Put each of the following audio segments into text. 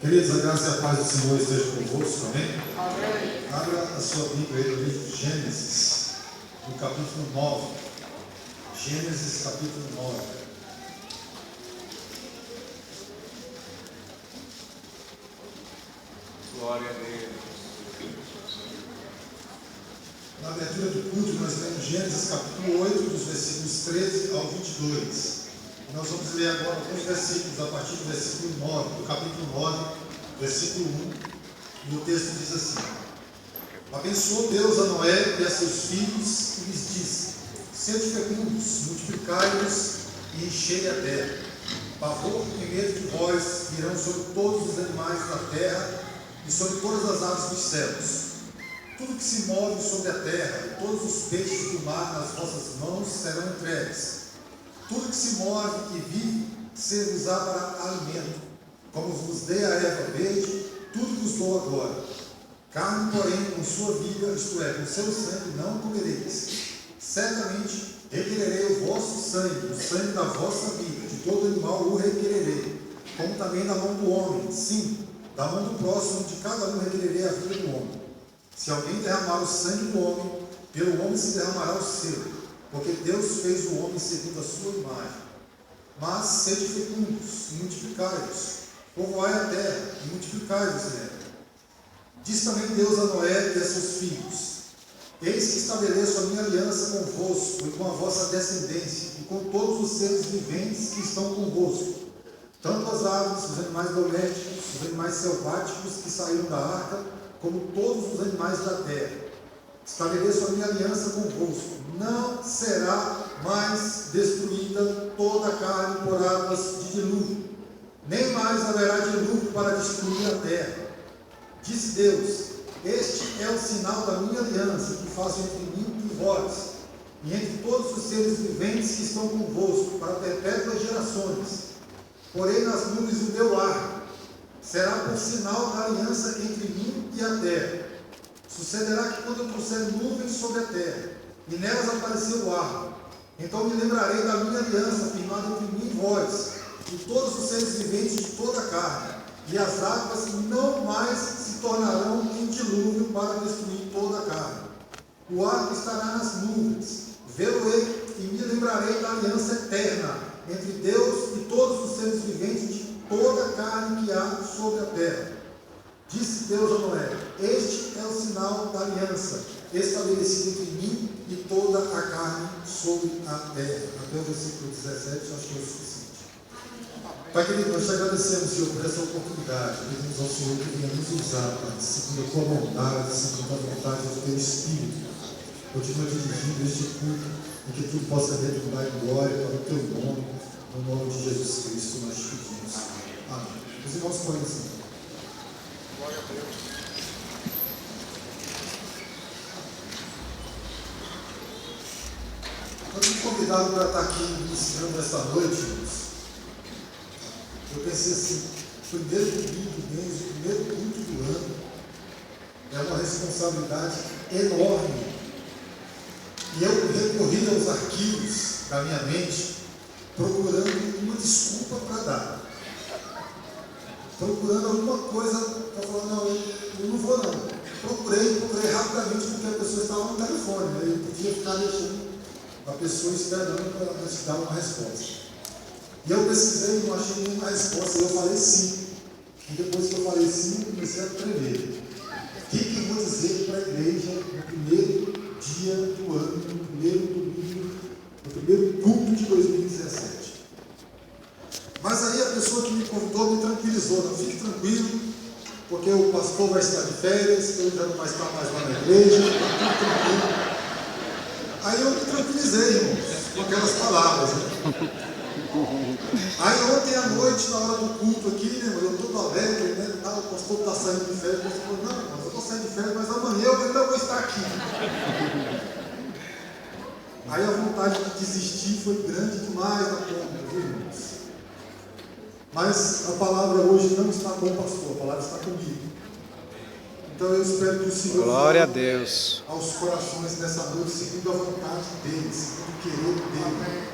Queridos, a graça e a paz do Senhor esteja convosco, amém? Amém. Abra a sua Bíblia aí no livro de Gênesis, no capítulo 9. Gênesis, capítulo 9. Glória a Deus. Na abertura do culto, nós lemos Gênesis, capítulo 8, dos versículos 13 ao 22. Nós vamos ler agora alguns versículos, a partir do versículo 9, do capítulo 9, versículo 1, e o texto diz assim: Abençoou Deus a Noé e a seus filhos e lhes disse: Sede fecundos, multiplicai-vos e enchei a terra. Pavor e medo de vós virão sobre todos os animais da terra e sobre todas as aves dos céus. Tudo que se move sobre a terra e todos os peixes do mar nas vossas mãos serão entregues. Tudo que se move e vive ser-vos-á para alimento. Como vos dei a erva verde, tudo vos dou agora. Carne, porém, com sua vida, isto é, com seu sangue, não comereis. Certamente requererei o vosso sangue, o sangue da vossa vida, de todo animal o requererei, como também da mão do homem, sim, da mão do próximo, de cada um requererei a vida do homem. Se alguém derramar o sangue do homem, pelo homem se derramará o seu, porque Deus fez o homem segundo a sua imagem. Mas sede fecundos e multiplicai-vos, povoai a terra e multiplicai-vos nela. Diz também Deus a Noé e a seus filhos: Eis que estabeleço a minha aliança convosco e com a vossa descendência, e com todos os seres viventes que estão convosco, tanto as aves, os animais domésticos, os animais selváticos que saíram da arca, como todos os animais da terra. Estabeleço a minha aliança convosco: não será mais destruída toda a carne por águas de dilúvio, nem mais haverá dilúvio para destruir a terra. Disse Deus: Este é o sinal da minha aliança que faço entre mim e vós, e entre todos os seres viventes que estão convosco, para perpétuas gerações. Porém nas nuvens o meu arco será por sinal da aliança entre mim e a terra. Sucederá que quando eu trouxer nuvens sobre a terra, e nelas aparecer o arco, então me lembrarei da minha aliança firmada entre mim e vós, e todos os seres viventes de toda a carne, e as águas não mais se tornarão em dilúvio para destruir toda a carne. O arco estará nas nuvens, vê-lo-ei e me lembrarei da aliança eterna entre Deus e todos os seres viventes de toda a carne que há sobre a terra. Disse Deus a Noé: Este é o sinal da aliança estabelecido entre mim e toda a carne sobre a terra. Até o versículo 17, acho que é o suficiente. Pai querido, nós te agradecemos, Senhor, por essa oportunidade. Pedimos ao Senhor que venha nos usar, Pai, segundo a tua vontade, segundo a vontade do teu Espírito. Continua dirigindo este culto, em que tudo possa redundar em glória para o teu nome, no nome de Jesus Cristo nós te pedimos. Amém. Os irmãos podem assim. Glória a Deus. Quando fui convidado para estar aqui ministrando esta noite, irmãos, eu pensei assim: primeiro domingo do mês, o primeiro culto do ano, é uma responsabilidade enorme. E eu recorri aos arquivos da minha mente, procurando uma desculpa para dar. Procurando alguma coisa para falar: não, eu não vou não. Procurei rapidamente, porque a pessoa estava no telefone, né? Eu podia ficar deixando a pessoa esperando para te dar uma resposta. E eu pesquisei e não achei nenhuma resposta, e eu falei sim. E depois que eu falei sim, eu comecei a tremer. O que eu vou dizer para a igreja no primeiro dia do ano, no primeiro domingo, no primeiro culto de 2017? Mas aí a pessoa que me convidou me tranquilizou: não, fique tranquilo, porque o pastor vai estar de férias, eu já não vai estar mais lá na igreja, está tudo tranquilo. Aí eu me tranquilizei, irmãos, com aquelas palavras, né? Aí ontem à noite, na hora do culto aqui, né, eu todo alegre, né? O pastor está saindo de férias, o pastor falou: não, mas eu estou saindo de férias, mas amanhã eu ainda vou estar aqui. Aí a vontade de desistir foi grande demais da conta, viu, irmãos? Mas a palavra hoje não está com o pastor, a palavra está comigo. Então eu espero que o Senhor Glória a Deus. aos corações nessa noite, segundo a vontade dele, segundo o querer dele,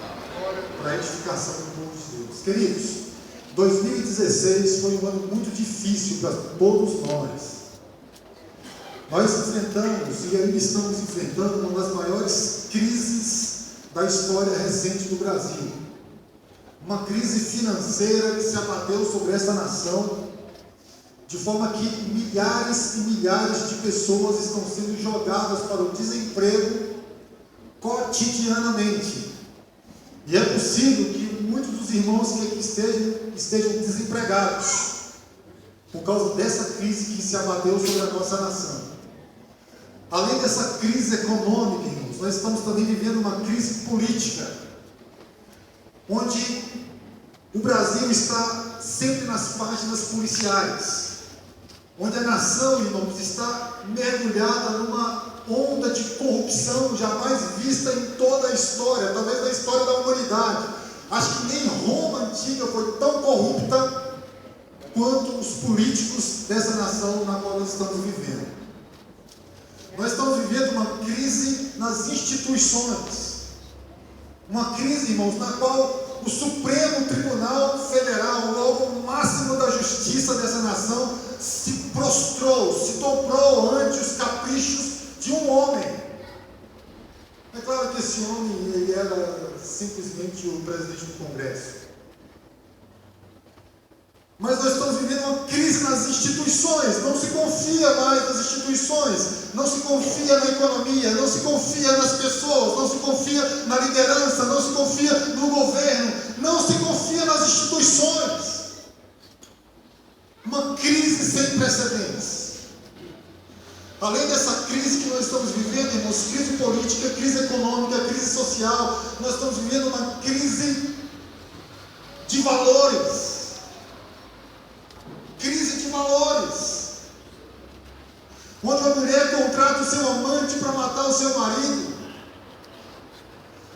para a edificação do povo de Deus. Queridos, 2016 foi um ano muito difícil para todos nós. Nós enfrentamos e ainda estamos enfrentando uma das maiores crises da história recente do Brasil. Uma crise financeira que se abateu sobre esta nação, de forma que milhares e milhares de pessoas estão sendo jogadas para o desemprego cotidianamente. E é possível que muitos dos irmãos que aqui estejam desempregados por causa dessa crise que se abateu sobre a nossa nação. Além dessa crise econômica, irmãos, nós estamos também vivendo uma crise política, onde o Brasil está sempre nas páginas policiais, onde a nação, irmãos, está mergulhada numa onda de corrupção jamais vista em toda a história, talvez na história da humanidade. Acho que nem Roma antiga foi tão corrupta quanto os políticos dessa nação na qual nós estamos vivendo. Nós estamos vivendo uma crise nas instituições, uma crise, irmãos, na qual o Supremo Tribunal Federal, o órgão máximo da justiça dessa nação, se prostrou, se dobrou ante os caprichos de um homem. É claro que esse homem, ele era simplesmente o presidente do Congresso. Mas nós estamos vivendo uma crise nas instituições. Não se confia mais nas instituições, não se confia na economia, não se confia nas pessoas, não se confia na liderança, não se confia no governo, não se confia nas instituições. Uma crise sem precedentes. Além dessa crise que nós estamos vivendo, irmãos, crise política, crise econômica, crise social, nós estamos vivendo uma crise de valores. Crise de valores. Onde uma mulher contrata o seu amante para matar o seu marido.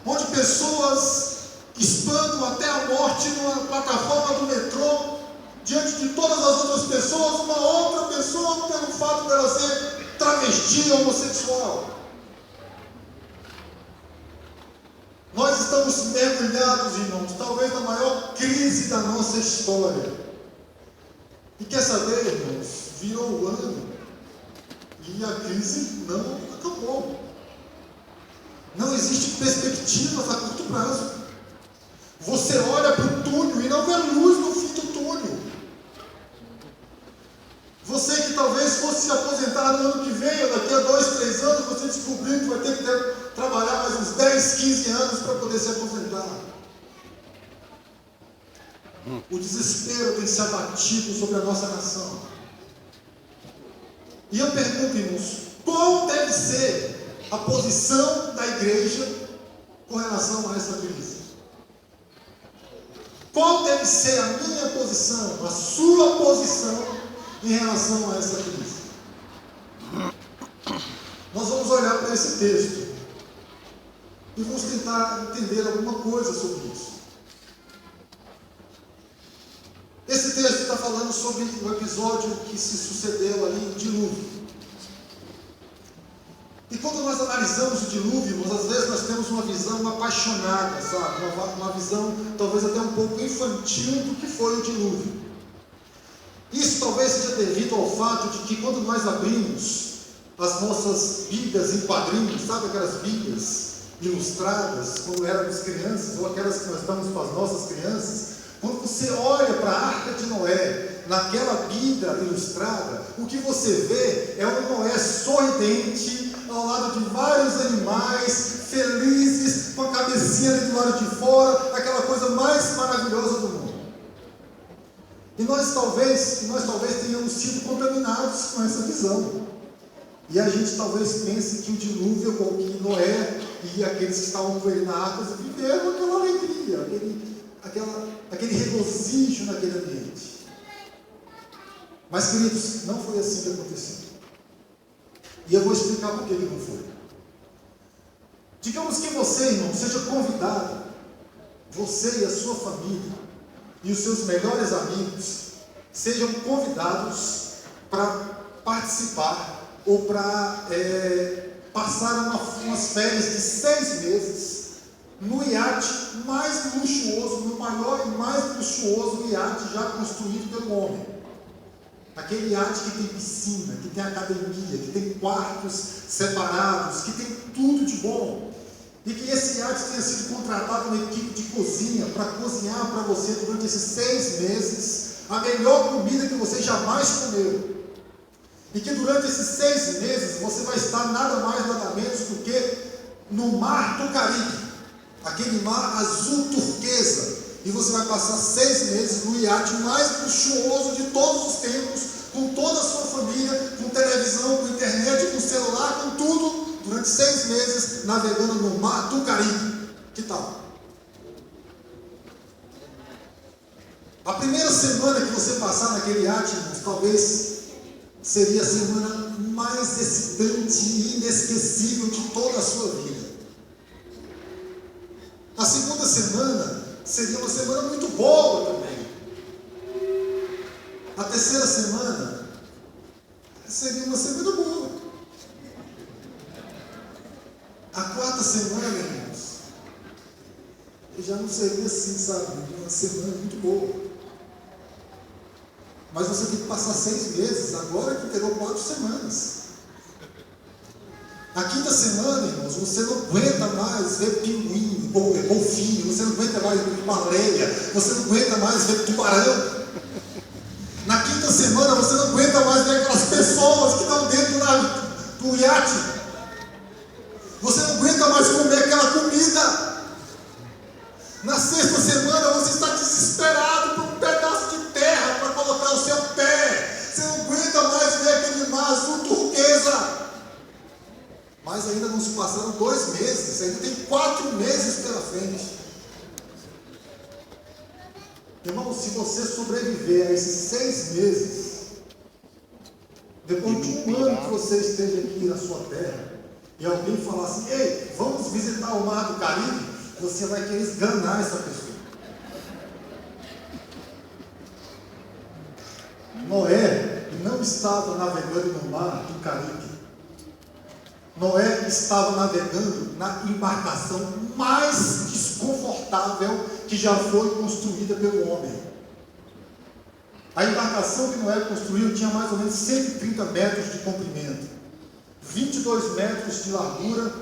Onde pessoas espancam até a morte numa plataforma do metrô, diante de todas as outras pessoas, uma outra pessoa pelo fato dela ser travesti, homossexual. Nós estamos mergulhados, irmãos, talvez na maior crise da nossa história. E quer saber, irmãos, virou o ano e a crise não acabou. Não existe perspectivas a curto prazo. Você olha para o túnel e não vê luz no fim do túnel. Você que talvez fosse se aposentar no ano que vem, ou daqui a 2, 3 anos, você descobriu que vai ter que trabalhar mais uns 10, 15 anos para poder se aposentar. O desespero tem se abatido sobre a nossa nação. E eu pergunto, irmãos, qual deve ser a posição da igreja com relação a essa crise? Qual deve ser a minha posição, a sua posição em relação a essa crise? Nós vamos olhar para esse texto e vamos tentar entender alguma coisa sobre isso. Esse texto está falando sobre o episódio que se sucedeu ali, o dilúvio. E quando nós analisamos o dilúvio, às vezes nós temos uma visão apaixonada, sabe? Uma visão talvez até um pouco infantil do que foi o dilúvio. Isso talvez seja devido ao fato de que quando nós abrimos as nossas Bíblias em quadrinhos, sabe aquelas Bíblias ilustradas, quando éramos crianças, ou aquelas que nós damos para as nossas crianças, quando você olha para a Arca de Noé, naquela Bíblia ilustrada, o que você vê é um Noé sorridente, ao lado de vários animais, felizes, com a cabecinha ali do lado de fora, aquela coisa mais maravilhosa do mundo. E nós talvez tenhamos sido contaminados com essa visão. E a gente talvez pense que o dilúvio, ou que Noé e aqueles que estavam com ele na arca, viveram aquela alegria, aquele regozijo naquele ambiente. Mas, queridos, não foi assim que aconteceu. E eu vou explicar por que não foi. Digamos que você, irmão, seja convidado, você e a sua família, e os seus melhores amigos, sejam convidados para participar, ou para passar umas férias de 6 meses, no iate mais luxuoso, no maior e mais luxuoso iate já construído pelo homem. Aquele iate que tem piscina, que tem academia, que tem quartos separados, que tem tudo de bom. E que esse iate tenha sido contratado uma equipe de cozinha para cozinhar para você durante esses 6 meses a melhor comida que você jamais comeu. E que durante esses 6 meses você vai estar nada mais, nada menos do que no mar do Caribe, aquele mar azul turquesa. E você vai passar 6 meses no iate mais luxuoso de todos os tempos, com toda a sua família, com televisão, com internet, com celular, com tudo, durante 6 meses navegando no mar do Caribe. Que tal? A primeira semana que você passar naquele iate, irmãos, talvez seria a semana mais excitante e inesquecível de toda a sua vida. A segunda semana seria uma semana muito boa também. A terceira semana seria uma semana boa. A quarta semana, irmãos, já não seria assim, sabe? Uma semana muito boa. Mas você tem que passar 6 meses, agora que terão 4 semanas. A quinta semana, irmãos, você não aguenta mais ver pinguim, golfinho, você não aguenta mais ver baleia, você não aguenta mais ver tubarão. Na quinta semana, você não aguenta mais ver aquelas pessoas que estão dentro do iate. Você não aguenta mais comer aquela comida. Na sexta semana, você está desesperado por um pedaço de terra para colocar o seu pé. Você não aguenta mais ver aquele mar azul turquesa. Mas ainda não se passaram 2 meses, ainda tem 4 meses pela frente. Irmão, se você sobreviver a esses 6 meses, depois de um ano que você esteja aqui na sua terra, e alguém falar assim: ei, vamos visitar o mar do Caribe, você vai querer esganar essa pessoa. Noé não estava navegando no mar do Caribe. Noé estava navegando na embarcação mais desconfortável que já foi construída pelo homem. A embarcação que Noé construiu tinha mais ou menos 130 metros de comprimento, 22 metros de largura,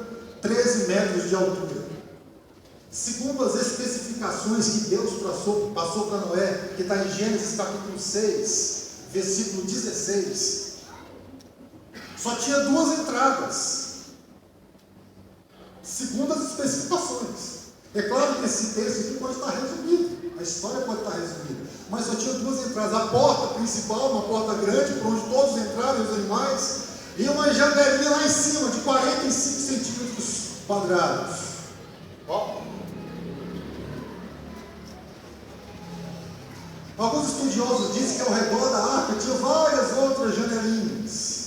13 metros de altura. Segundo as especificações que Deus passou para Noé, que está em Gênesis capítulo 6, versículo 16, só tinha 2 entradas, segundo as especificações. É claro que esse texto aqui pode estar resumido, a história pode estar resumida, mas só tinha 2 entradas, a porta principal, uma porta grande, por onde todos entraram, os animais, e uma janelinha lá em cima, de 45 centímetros quadrados. Ó. Alguns estudiosos dizem que ao redor da arca tinha várias outras janelinhas,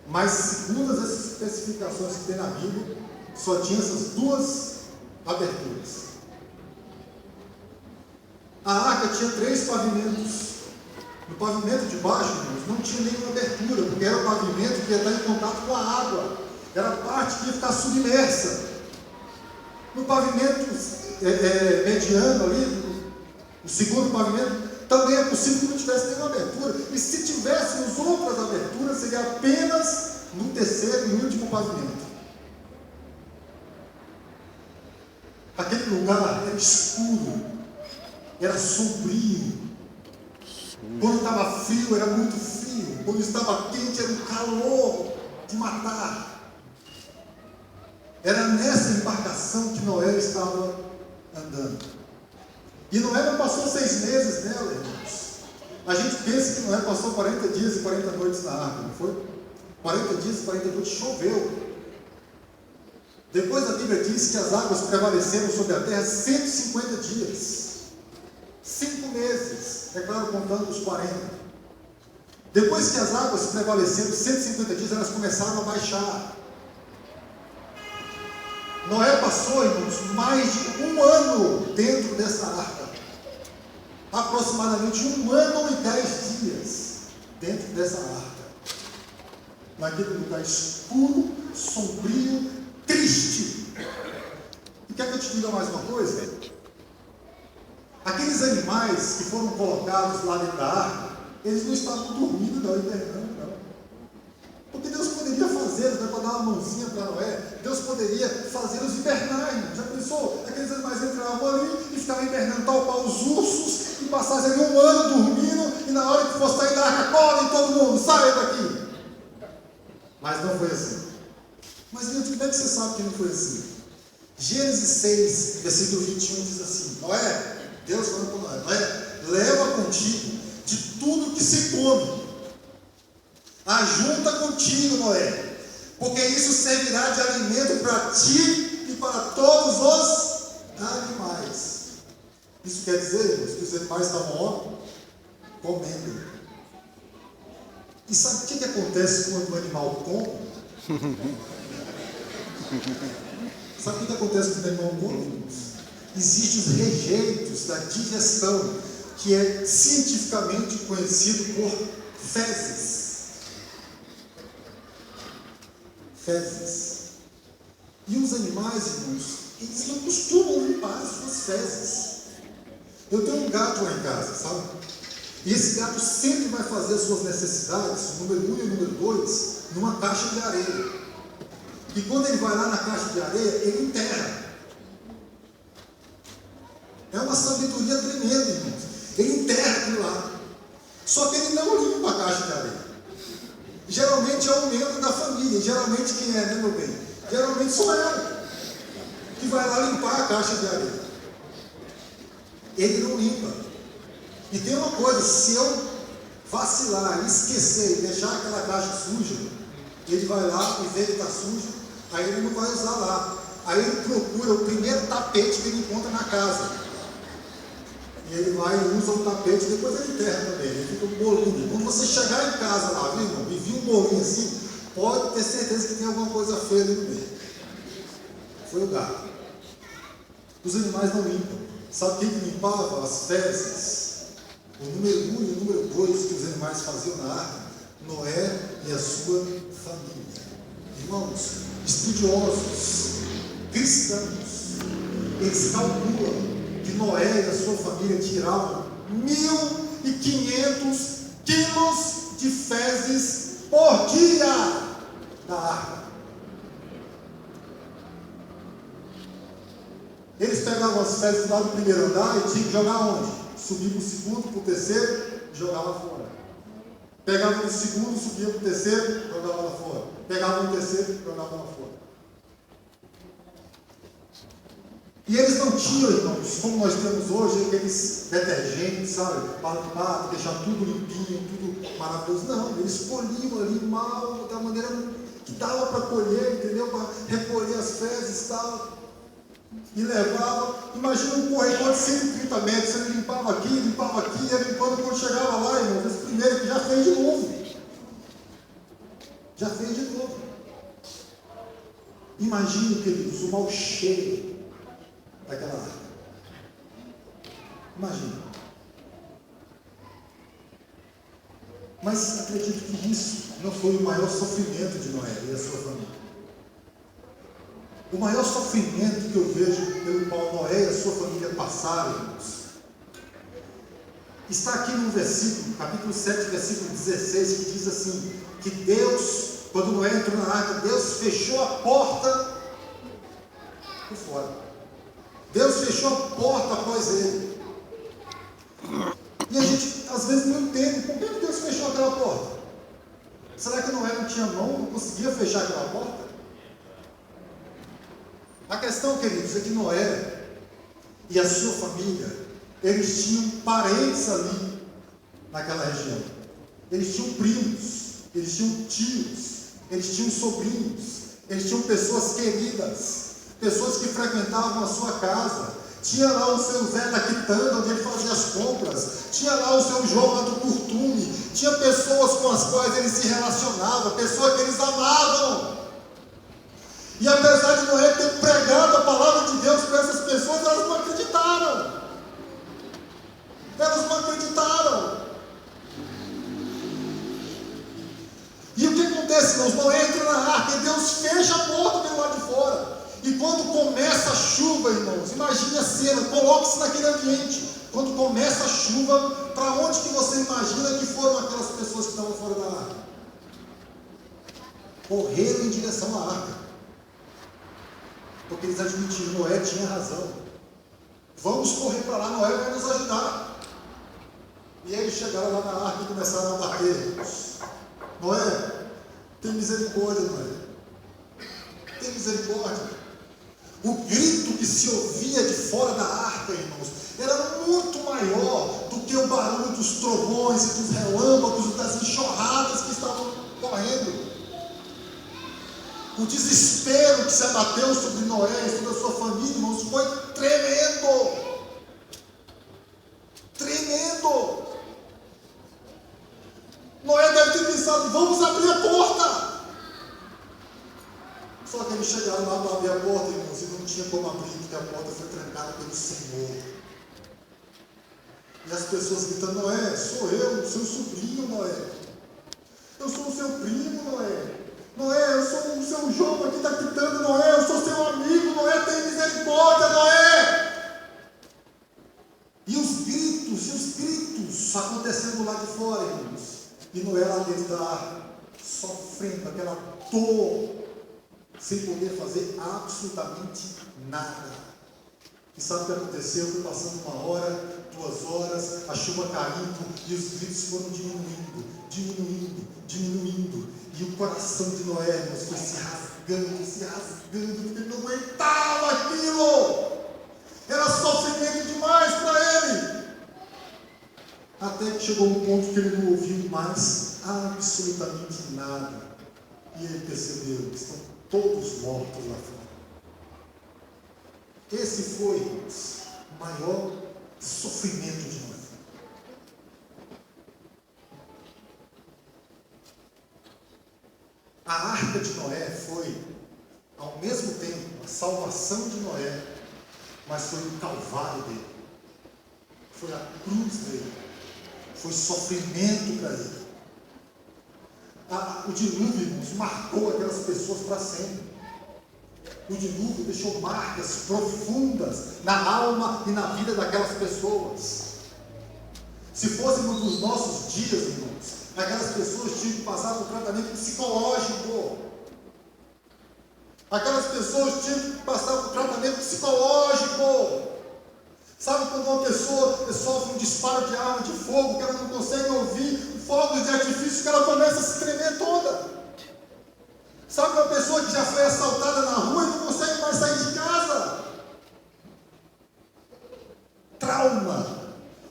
mas segundo as especificações que tem na Bíblia, só tinha essas 2 aberturas. A arca tinha 3 pavimentos. No pavimento de baixo, irmãos, não tinha nenhuma abertura, porque era o pavimento que ia estar em contato com a água, era a parte que ia ficar submersa. No pavimento mediano ali, o segundo pavimento, também é possível que não tivesse nenhuma abertura, e se tivéssemos outras aberturas, seria apenas no terceiro e último pavimento. Aquele lugar era escuro, era sombrio. Quando estava frio, era muito frio. Quando estava quente, era um calor de matar. Era nessa embarcação que Noé estava andando. E Noé não passou 6 meses nela, irmãos. A gente pensa que Noé passou 40 dias e 40 noites na arca, não foi? 40 dias e 40 noites choveu. Depois a Bíblia diz que as águas prevaleceram sobre a terra 150 dias. 5 meses, é claro, contando os 40. Depois que as águas prevaleceram 150 dias, elas começaram a baixar. Noé passou, irmãos, mais de 1 ano dentro dessa arca. Aproximadamente 1 ano e 10 dias dentro dessa arca. Naquele lugar escuro, sombrio, triste. E quer que eu te diga mais uma coisa? Aqueles animais que foram colocados lá dentro da arca, eles não estavam dormindo, não, hibernando, não. Porque Deus poderia fazê-los, para dar uma mãozinha para Noé, Deus poderia fazê-los hibernarem. Já pensou? Aqueles animais entravam ali e ficavam hibernando, tal qual os ursos, e passassem ali um ano dormindo, e na hora que fosse sair da arca, correm todo mundo, saia daqui. Mas não foi assim. Mas, gente, como é que você sabe que não foi assim? Gênesis 6, versículo 21 diz assim: Noé, Deus falando com Noé, Noé, leva contigo de tudo que se come, ajunta contigo, Noé, porque isso servirá de alimento para ti e para todos os animais. Isso quer dizer, irmãos, que os animais estavam comendo. E sabe o que acontece quando o animal come? Sabe o que acontece quando o animal come? Existem os rejeitos da digestão, que é cientificamente conhecido por fezes. Fezes. E os animais, irmãos, eles não costumam limpar as suas fezes. Eu tenho um gato lá em casa, sabe? E esse gato sempre vai fazer as suas necessidades, o número 1 e o número 2, numa caixa de areia. E quando ele vai lá na caixa de areia, ele enterra. É uma sabedoria tremenda, irmãos. Ele enterra aquilo lá. Só que ele não limpa a caixa de areia. Geralmente é um membro da família. Geralmente quem é, né, meu bem? Geralmente sou eu, que vai lá limpar a caixa de areia. Ele não limpa. E tem uma coisa, se eu vacilar, esquecer e deixar aquela caixa suja, ele vai lá e vê que está sujo, aí ele não vai usar lá. Aí ele procura o primeiro tapete que ele encontra na casa. E ele vai e usa o tapete, depois ele enterra também. Ele fica um bolinho. Quando você chegar em casa lá, viu, irmão, e vir um bolinho assim, pode ter certeza que tem alguma coisa feia ali no meio. Foi o gato. Os animais não limpam. Sabe quem que limpava as fezes? O número 1 e o número 2 que os animais faziam na arca, Noé e a sua família. Irmãos, estudiosos, cristãos, eles calculam que Noé e a sua família tiravam 1.500 quilos de fezes por dia da arca. Eles pegavam as fezes lá do primeiro andar e tinham que jogar onde? Subia para o segundo, para o terceiro, jogava fora. Pegava no segundo, subia para o terceiro, jogava lá fora. Pegava no terceiro, jogava lá fora. E eles não tinham, irmãos, como nós temos hoje, aqueles detergentes, sabe? Para limpar, deixar tudo limpinho, tudo maravilhoso. Não, eles colhiam ali mal, da maneira que dava para colher, entendeu? Para recolher as fezes e tal. E levava, imagina um corredor de 130 metros, ele limpava aqui, ia limpando, quando chegava lá, irmãos, esse primeiro que já fez de novo. Já fez de novo. Imagine, queridos, o mau cheiro daquela arca. Imagina. Mas acredito que isso não foi o maior sofrimento de Noé e a sua família. O maior sofrimento que eu vejo pelo qual Noé e a sua família passaram, irmãos, está aqui no versículo, capítulo 7, versículo 16, que diz assim, que Deus, quando Noé entrou na arca, Deus fechou a porta por fora. Deus fechou a porta após ele. E a gente, às vezes, não entende por que Deus fechou aquela porta. Será que Noé não tinha mão, não conseguia fechar aquela porta? A questão, queridos, é que Noé e a sua família, eles tinham parentes ali naquela região. Eles tinham primos, eles tinham tios, eles tinham sobrinhos, eles tinham pessoas queridas, pessoas que frequentavam a sua casa. Tinha lá o seu Zé da Quitanda, onde ele fazia as compras. Tinha lá o seu João lá do Curtume. Tinha pessoas com as quais ele se relacionava, pessoas que eles amavam. E apesar de Noé ter pregado a palavra de Deus para essas pessoas, elas não acreditaram. Elas não acreditaram. E o que acontece, irmãos? Noé entra na arca e Deus fecha a porta pelo lado de fora. E E quando começa a chuva, irmãos, imagine a cena, coloque-se naquele ambiente. Quando começa a chuva, para onde que você imagina que foram aquelas pessoas que estavam fora da arca? Correram em direção à arca. Porque eles admitiram, Noé tinha razão. Vamos correr para lá, Noé vai nos ajudar. E aí eles chegaram lá na arca e começaram a bater. Noé, tem misericórdia, Noé. Tem misericórdia. O grito que se ouvia de fora da arca, irmãos, era muito maior do que o barulho dos trovões e dos relâmpagos, das enxurradas que estavam correndo. O desespero que se abateu sobre Noé e sobre a sua família, irmãos, foi tremendo. Tremendo. Noé deve ter pensado, vamos abrir a porta. Só que eles chegaram lá para abrir a porta, irmãos, e não tinha como abrir, porque a porta foi trancada pelo Senhor. E as pessoas gritando, Noé, sou eu, seu sobrinho, Noé. Eu sou o seu primo, Noé. Noé, eu sou o seu João aqui está gritando, Noé, eu sou seu amigo, Noé, tem misericórdia, Noé. E os gritos acontecendo lá de fora, irmãos. E Noé lá dentro da arca, sofrendo aquela dor, sem poder fazer absolutamente nada. E sabe o que aconteceu? Foi passando 1 hora, 2 horas, a chuva caindo, e os gritos foram diminuindo. E o coração de Noé, irmãos, foi se rasgando, porque ele não aguentava aquilo. Era sofrimento demais para ele. Até que chegou um ponto que ele não ouviu mais absolutamente nada. E ele percebeu que estão todos mortos lá fora. Esse foi, irmãos, o maior sofrimento de Noé. A arca de Noé foi, ao mesmo tempo, a salvação de Noé, mas foi o calvário dele. Foi a cruz dele. Foi sofrimento para ele. O dilúvio, irmãos, marcou aquelas pessoas para sempre. O dilúvio deixou marcas profundas na alma e na vida daquelas pessoas. Se fôssemos nos nossos dias, irmãos, aquelas pessoas tinham que passar por tratamento psicológico. Aquelas pessoas tinham que passar por tratamento psicológico. Sabe quando uma pessoa sofre um disparo de arma de fogo, que ela não consegue ouvir fogos de artifício, que ela começa a se tremer toda? Sabe uma pessoa que já foi assaltada na rua e não consegue mais sair de casa? Trauma.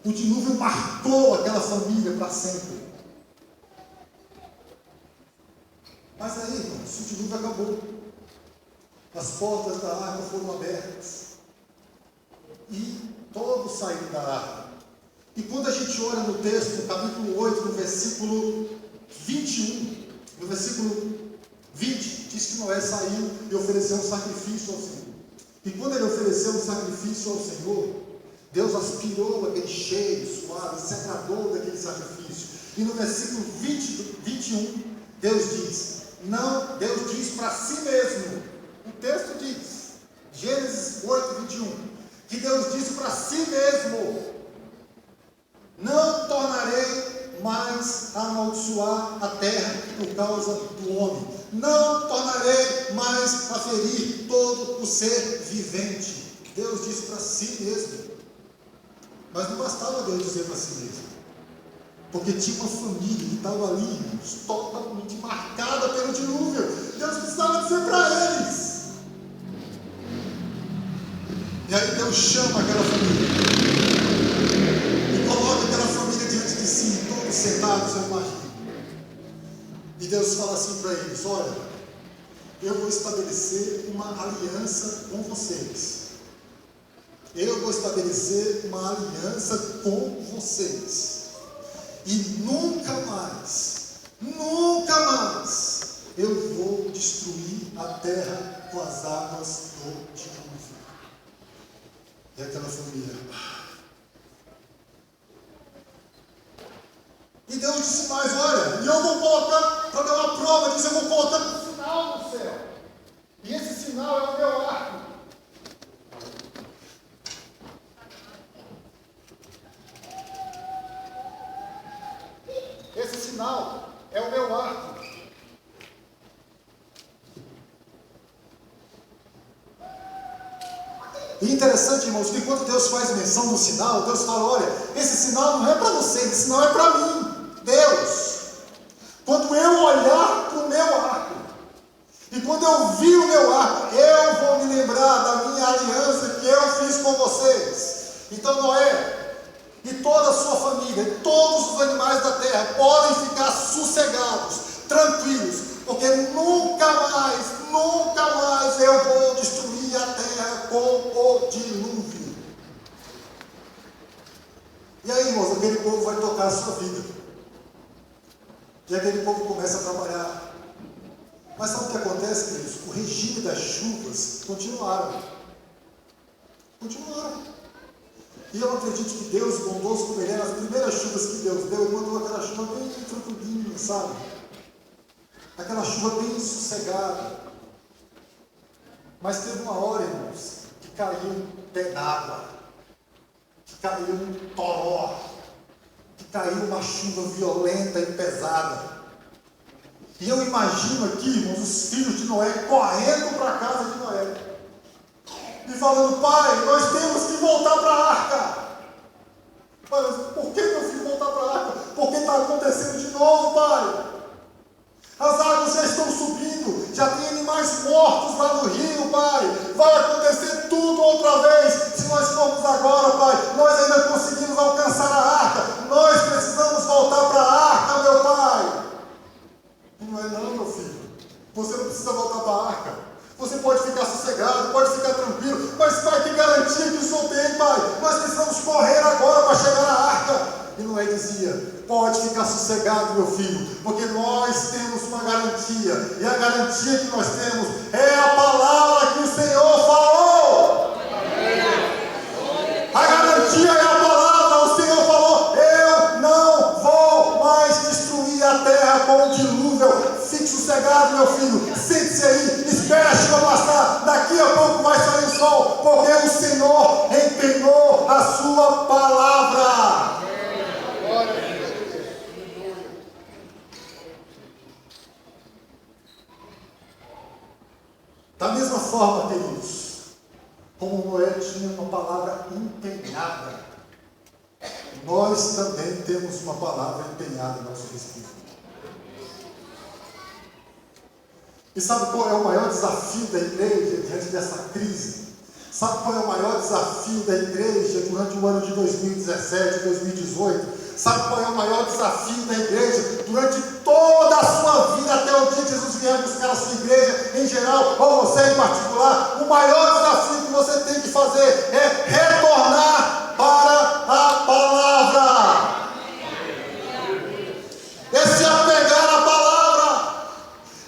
O dilúvio marcou aquela família para sempre. Mas aí, irmãos, o dilúvio acabou. As portas da arca foram abertas. E todos saíram da arca. E quando a gente olha no texto, no capítulo 8, no versículo 21, no versículo 20, diz que Noé saiu e ofereceu um sacrifício ao Senhor. E quando ele ofereceu um sacrifício ao Senhor, Deus aspirou aquele cheiro suave, se agradou daquele sacrifício. E no versículo 21, Deus diz para si mesmo, o texto diz, Gênesis 8, 21, que Deus disse para si mesmo: não tornarei mais a amaldiçoar a terra por causa do homem, não tornarei mais a ferir todo o ser vivente. Deus disse para si mesmo. Mas não bastava Deus dizer para si mesmo, porque tinha uma família que estava ali, irmãos, totalmente marcada pelo dilúvio. Deus precisava dizer para eles. E aí Deus chama aquela família e coloca aquela família diante de si, todos sentados, eu imagino. E Deus fala assim para eles: olha, eu vou estabelecer uma aliança com vocês. Eu vou estabelecer uma aliança com vocês. E nunca mais eu vou destruir a terra com as águas do dilúvio. E aquela família. E Deus disse mais: olha, e eu vou colocar, para dar uma prova disso, eu vou colocar um sinal no céu. E esse sinal é o meu arco. sinal, é o meu arco. E interessante, irmãos, que quando Deus faz menção do sinal, Deus fala, olha, esse sinal não é para você, esse sinal é para mim, Deus. Quando eu olhar para o meu arco, e quando eu vi o meu arco, eu vou me lembrar da minha aliança que eu fiz com vocês. Então Noé e toda a sua família, e todos os animais da terra podem ficar sossegados, tranquilos, porque nunca mais eu vou destruir a terra com o dilúvio. E aí, irmãos, aquele povo vai tocar a sua vida. E aquele povo começa a trabalhar. Mas sabe o que acontece, queridos? O regime das chuvas continuaram. E eu acredito que Deus, bondoso como Ele é, nas primeiras chuvas que Deus deu, Ele mandou aquela chuva bem tranquilinha, sabe? Aquela chuva bem sossegada. Mas teve uma hora, irmãos, que caiu um pé d'água, que caiu um toró, que caiu uma chuva violenta e pesada. E eu imagino aqui, irmãos, os filhos de Noé correndo para a casa de Noé e falando, pai, nós temos que voltar para a arca. Pai, mas por que meu filho voltar para a arca? Porque está acontecendo de novo, pai. As águas já estão subindo, já tem animais mortos lá no rio, pai. Vai acontecer tudo outra vez. Se nós formos agora, pai, nós ainda conseguimos alcançar a arca. Nós precisamos voltar para a arca, meu pai. E não é não, meu filho. Você não precisa voltar para a arca. Você pode ficar sossegado, pode ficar tranquilo. Mas, pai, que garantia que o Senhor tem, pai? Nós precisamos correr agora para chegar à arca. E Noé dizia, pode ficar sossegado, meu filho, porque nós temos uma garantia. E a garantia que nós temos é a palavra que o Senhor falou. A garantia é a palavra. O Senhor falou, eu não vou mais destruir a terra com o dilúvio. Fique sossegado, meu filho. Sente-se aí, espera a chuva passar. Daqui a pouco vai sair o sol, porque o Senhor empenhou a sua palavra. Da mesma forma, queridos, como Noé tinha uma palavra empenhada, nós também temos uma palavra empenhada em nosso respeito. E sabe qual é o maior desafio da igreja diante dessa crise? Sabe qual é o maior desafio da igreja durante o ano de 2017, 2018? Sabe qual é o maior desafio da igreja durante toda a sua vida, até o dia que Jesus vier buscar a sua igreja em geral, ou você em particular? O maior desafio que você tem que fazer é retornar para a palavra. É se apegar à palavra,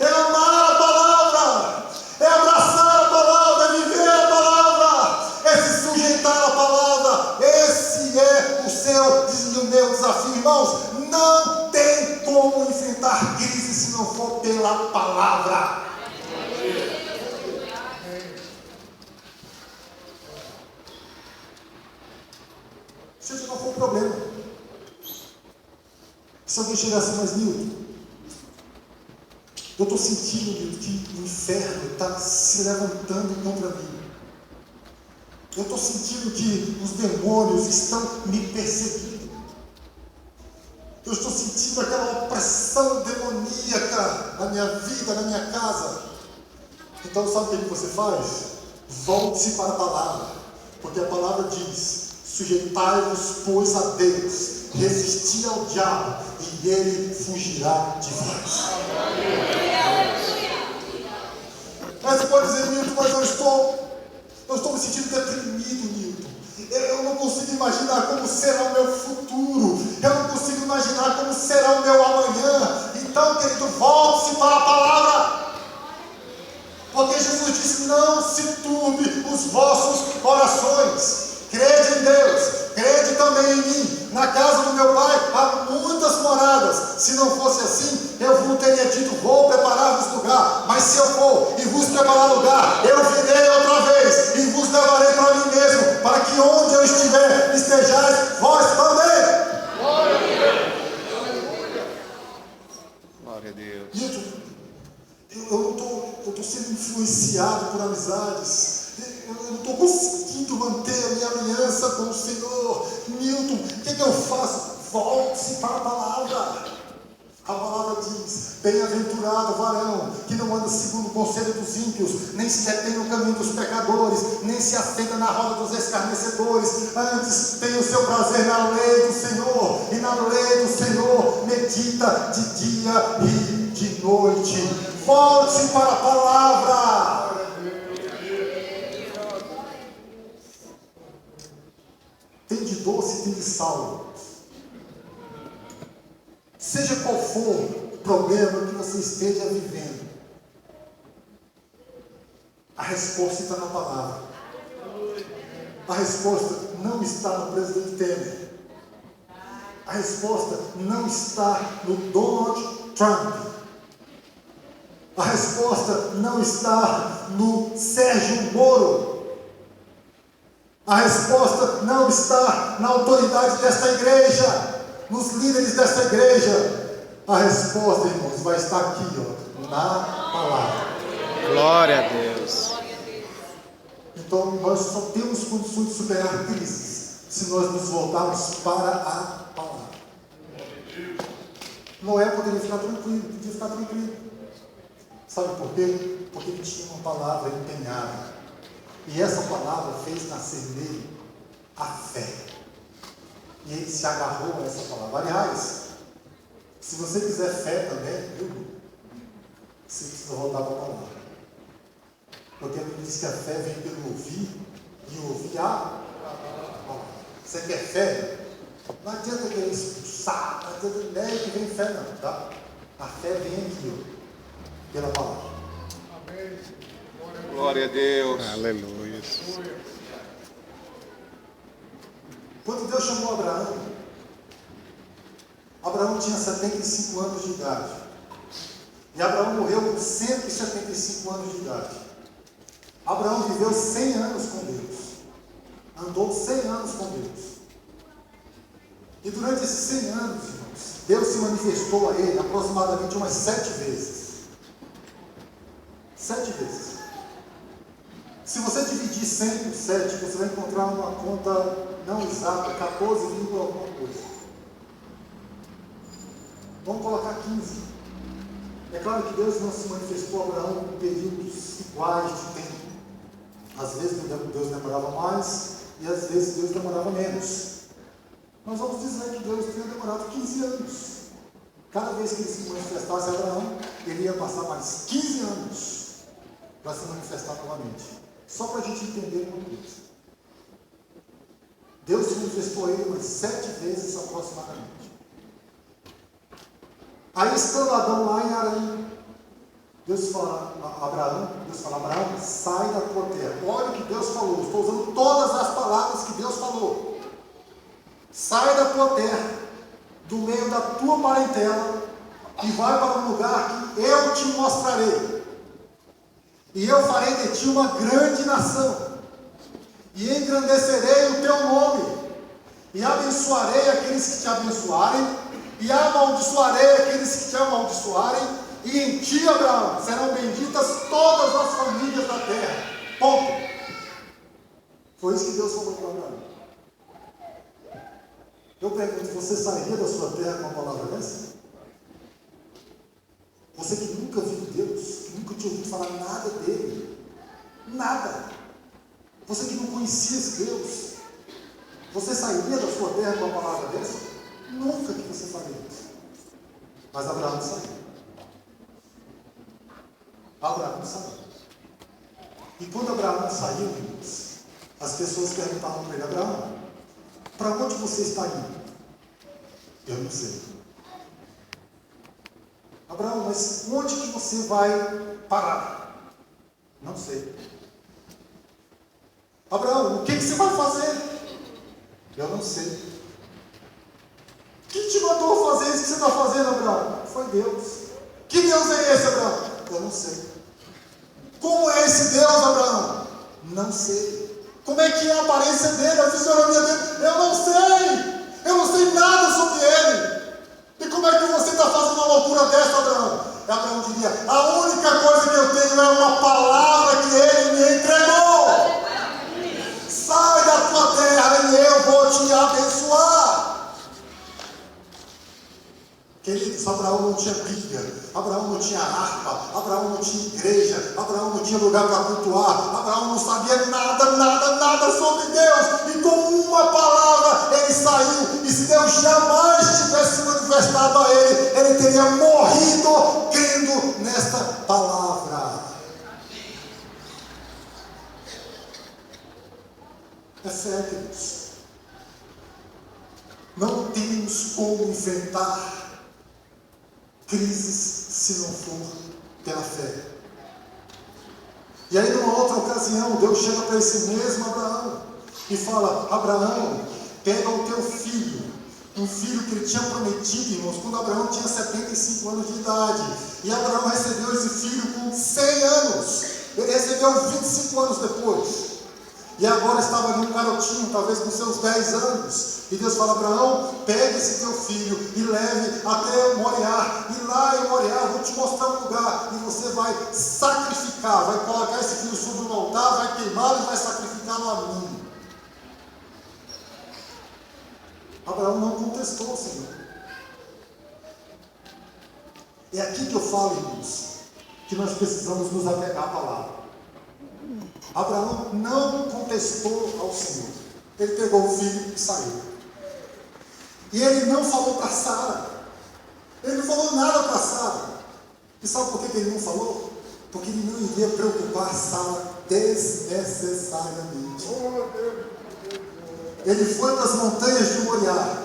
é amar a palavra, é abraçar a palavra, é viver a palavra, é se sujeitar à palavra. Esse é o seu e o meu desafio, irmãos. Não tem como enfrentar crise se não for pela palavra. Se não for o problema. Se alguém chegar assim, mas Nilton, eu estou sentindo, Nilton, que o inferno está se levantando contra mim. Eu estou sentindo que os demônios estão me perseguindo. Eu estou sentindo aquela opressão demoníaca na minha vida, na minha casa. Então sabe o que você faz? Volte-se para a palavra. Porque a palavra diz, sujeitai-vos, pois, a Deus, resisti ao diabo, e ele fugirá de vós. Mas você pode dizer, Nilton, mas eu estou me sentindo deprimido, Nilton. Eu não consigo imaginar como será o meu futuro. Eu não consigo imaginar como será o meu amanhã. Então, querido, volte-se para a palavra. Porque Jesus disse, não se turbe os vossos corações. Crede em Deus, crede também em mim. Na casa do meu pai há muitas moradas. Se não fosse assim, eu vos teria dito, vou preparar-vos lugar. Mas se eu for e vos preparar lugar, eu virei outra vez e vos levarei para mim mesmo, para que onde eu estiver, estejais vós também. Glória a Deus. Newton, eu estou sendo influenciado por amizades. Eu não estou conseguindo manter a minha aliança com o Senhor. Newton, o que eu faço? Volte-se para a palavra. A palavra diz: bem-aventurado o varão que não anda segundo o conselho dos ímpios, nem se detém no caminho dos pecadores, nem se assenta na roda dos escarnecedores. Antes tem o seu prazer na lei do Senhor, e na lei do Senhor medita de dia e de noite. Volte-se para a palavra. Tem de doce, tem de sal. Seja qual for o problema que você esteja vivendo, a resposta está na palavra. A resposta não está no presidente Temer. A resposta não está no Donald Trump. A resposta não está no Sérgio Moro. A resposta não está na autoridade desta igreja, nos líderes desta igreja. A resposta, irmãos, vai estar aqui, ó, na palavra. Glória a Deus. Então, nós só temos condições de superar crises se nós nos voltarmos para a palavra. Noé poderia ficar tranquilo. Sabe por quê? Porque ele tinha uma palavra empenhada. E essa palavra fez nascer nele a fé. E ele se agarrou a essa palavra. Aliás, se você quiser fé também, viu? Você precisa voltar para a palavra. Porque ele diz que a fé vem pelo ouvir, e ouvir a palavra. Você quer fé? Não adianta querer expulsar, não adianta ideia que vem fé não, tá? A fé vem aqui, ó, pela palavra. Glória a Deus. Aleluia. Quando Deus chamou Abraão, Abraão tinha 75 anos de idade. E Abraão morreu com 175 anos de idade. Abraão viveu 100 anos com Deus. Andou 100 anos com Deus. E durante esses 100 anos, irmãos, Deus se manifestou a ele aproximadamente umas 7 vezes. 7 vezes. Se você dividir 100 por 7, você vai encontrar uma conta não exata, 14, alguma coisa. Vamos colocar 15. É claro que Deus não se manifestou a Abraão em períodos iguais de tempo. Às vezes Deus demorava mais e às vezes Deus demorava menos. Nós vamos dizer que Deus tinha demorado 15 anos. Cada vez que ele se manifestasse a Abraão, ele ia passar mais 15 anos para se manifestar novamente. Só para a gente entender uma coisa. Deus se manifestou a ele umas 7 vezes aproximadamente. Aí estando Adão lá em Arã, Deus fala a Abraão, sai da tua terra. Olha o que Deus falou, estou usando todas as palavras que Deus falou. Sai da tua terra, do meio da tua parentela, e vai para um lugar que eu te mostrarei. E eu farei de ti uma grande nação, e engrandecerei o teu nome, e abençoarei aqueles que te abençoarem, e amaldiçoarei aqueles que te amaldiçoarem, e em ti, Abraão, serão benditas todas as famílias da terra. Ponto. Foi isso que Deus falou para Abraão. Eu pergunto, você sairia da sua terra com uma palavra dessa? Você que nunca viu Deus, que nunca tinha ouvido falar nada dele, nada. Você que não conhecia esse Deus, você sairia da sua terra com uma palavra dessa? Nunca que você faria isso. Mas Abraão saiu. Abraão saiu. E quando Abraão saiu, irmãos, as pessoas perguntavam para ele: Abraão, para onde você está indo? Eu não sei. Abraão, mas onde que você vai parar? Não sei. Abraão, o que você vai fazer? Eu não sei. Quem te mandou fazer isso que você está fazendo, Abraão? Foi Deus. Que Deus é esse, Abraão? Eu não sei. Como é esse Deus, Abraão? Não sei. Como é que é a aparência dele, a fisionomia dele? Eu não sei. Eu não sei nada sobre ele. E como é que você está fazendo uma loucura dessa, Abraão? Abraão diria: a única coisa que eu tenho é uma palavra que ele me entregou. Sai da tua terra e eu vou te abençoar. Queridos, Abraão não tinha Bíblia, Abraão não tinha harpa, Abraão não tinha igreja, Abraão não tinha lugar para cultuar, Abraão não sabia nada sobre Deus, e com uma palavra ele saiu, e se Deus jamais tivesse manifestado a ele, ele teria morrido crendo nesta palavra. É fé, queridos. Não temos como enfrentar crises se não for pela fé. E aí, numa outra ocasião, Deus chega para esse mesmo Abraão e fala: Abraão, pega o teu filho, um filho que ele tinha prometido, irmãos, quando Abraão tinha 75 anos de idade. E Abraão recebeu esse filho com 100 anos. Ele recebeu 25 anos depois. E agora estava ali um garotinho, talvez com seus 10 anos. E Deus fala: Abraão, pegue esse teu filho e leve até Moriá. E lá em Moriá eu vou te mostrar um lugar. E você vai sacrificar, vai colocar esse filho sobre um altar, vai queimá-lo e vai sacrificá-lo a mim. Abraão não contestou o Senhor. É aqui que eu falo, irmãos, que nós precisamos nos apegar à palavra. Abraão não contestou ao Senhor. Ele pegou o filho e saiu. E ele não falou para Sara. Ele não falou nada para Sara. E sabe por que ele não falou? Porque ele não iria preocupar Sara desnecessariamente. Ele foi para as montanhas de Moriá.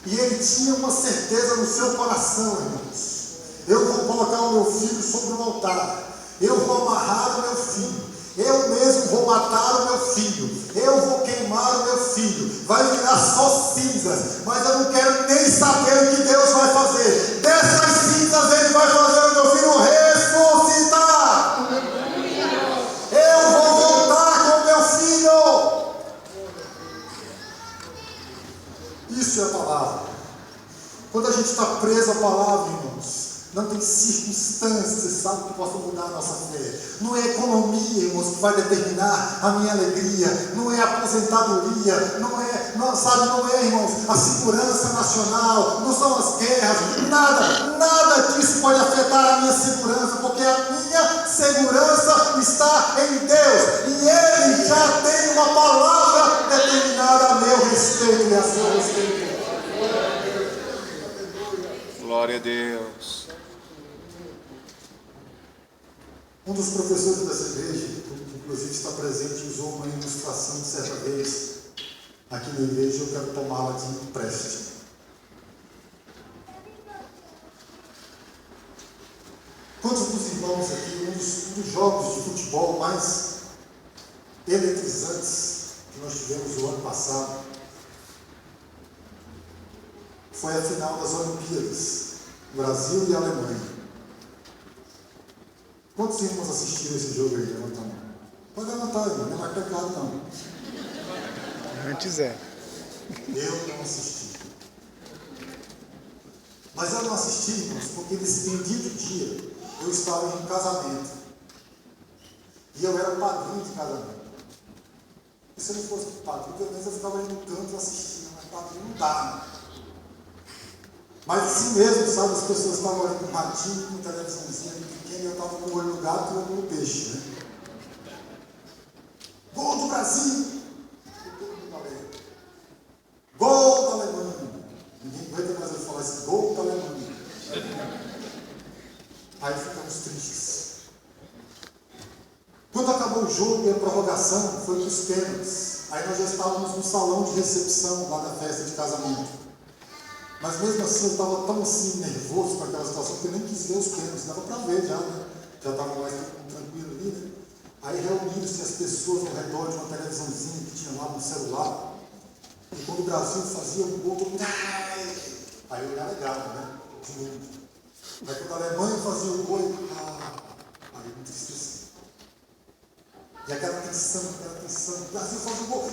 E ele tinha uma certeza no seu coração, irmãos: eu vou colocar o meu filho sobre o altar. Eu vou amarrar o meu filho. Eu mesmo vou matar o meu filho. Eu vou queimar o meu filho. Vai virar só cinzas. Mas eu não quero nem saber o que Deus vai fazer. Dessas cinzas ele vai fazer o meu filho ressuscitar. Eu vou voltar com o meu filho. Isso é a palavra. Quando a gente está preso à palavra, irmãos, não tem circunstâncias, sabe, que possam mudar a nossa fé. Não é economia, irmãos, que vai determinar a minha alegria. Não é aposentadoria. Não é, irmãos, a segurança nacional. Não são as guerras. Nada disso pode afetar a minha segurança, porque a minha segurança está em Deus. E Ele já tem uma palavra determinada a meu respeito e a seu respeito. Glória a Deus. Um dos professores dessa igreja, que inclusive está presente, usou uma ilustração certa vez aqui na igreja. Eu quero tomá-la de empréstimo. Quantos dos irmãos aqui, um dos jogos de futebol mais eletrizantes que nós tivemos o ano passado foi a final das Olimpíadas, Brasil e Alemanha. Quantos irmãos assistiram esse jogo aí? Levanta a mão. Pode levantar, irmão, não é mais pecado não. Antes é. Eu não assisti. Mas eu não assisti, irmãos, porque nesse bendito dia eu estava em um casamento. E eu era padrinho de casamento. E se eu não fosse padrinho, pelo menos eu ficava ali no canto assistindo. Mas padrinho não dá, né? Mas assim mesmo, sabe, as pessoas estavam ali com um ratinho, com uma televisãozinha ali pequena, e eu estava com o olho no gato e o olho no peixe, né? Gol do Brasil! Gol da Alemanha! Ninguém aguenta mais eu falar esse gol da Alemanha. Aí ficamos tristes. Quando acabou o jogo e a prorrogação, foi para os pênaltis. Aí nós já estávamos no salão de recepção lá da festa de casamento. Mas mesmo assim eu estava tão assim nervoso com aquela situação que eu nem quis ver os pênaltis, dava para ver já, né? Já estava mais tranquilo ali, né? Aí reuniram-se as pessoas ao redor de uma televisãozinha que tinha lá no celular. E quando o Brasil fazia um gol, todo mundo... Aí eu me alegrava, né? De novo. Aí quando a Alemanha fazia o gol, aí eu me entristeci. E aquela tensão, o Brasil faz o gol.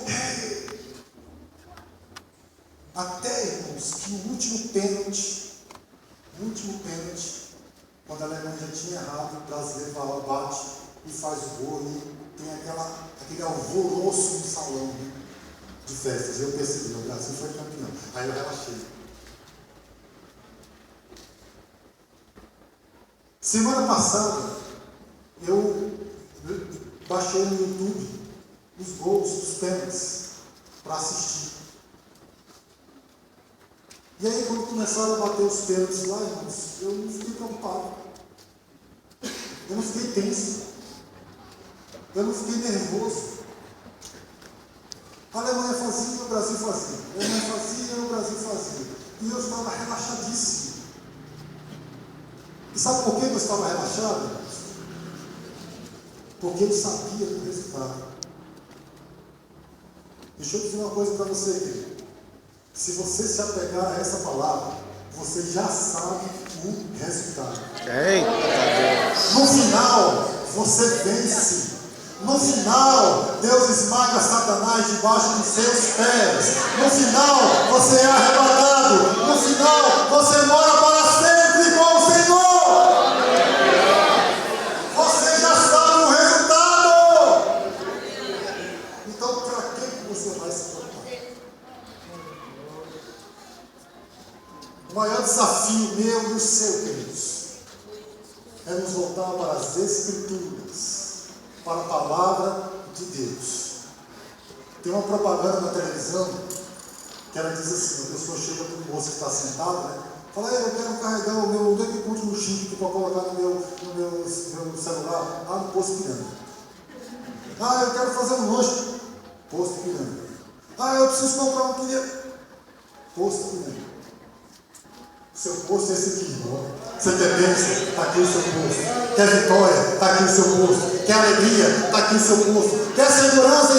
Até, irmãos, que o último pênalti, Quando a Alemanha já tinha errado, o brasileiro vai lá, bate e faz o gol, e tem aquele alvoroço no salão, né, de festas. Eu percebi, o Brasil foi campeão. Aí eu relaxei. Semana passada, eu baixei no YouTube os gols dos pênaltis para assistir. E aí, quando começaram a bater os pênaltis lá, irmãos, eu não fiquei preocupado. Eu não fiquei tenso. Eu não fiquei nervoso. A Alemanha fazia, o Brasil fazia. A Alemanha fazia, o Brasil fazia. E eu estava relaxadíssimo. E sabe por que eu estava relaxado, irmãos? Porque eu sabia do resultado. Deixa eu dizer uma coisa para você, querido. Se você se apegar a essa palavra, você já sabe o resultado. Eita Deus. No final, você vence. No final, Deus esmaga Satanás debaixo dos seus pés. No final, você é arrebatado. No final, você mora para sempre com o Senhor. Você já sabe o resultado. Então, para que você vai se preocupar? O maior desafio meu e o seu, queridos, é nos voltar para as Escrituras, para a palavra de Deus. Tem uma propaganda na televisão que ela diz assim: a pessoa chega para o moço que está sentado, né? Fala, eu quero carregar o meu último chip para colocar no meu celular, lá no posto Piranga. Ah, eu quero fazer um lanche, posto Piranga. Ah, eu preciso comprar um queria, posto Piranga. Seu posto é esse aqui, irmão. Você quer bênção? Está aqui o seu posto. Quer vitória? Está aqui o seu posto. Quer alegria? Está aqui o seu posto. Quer segurança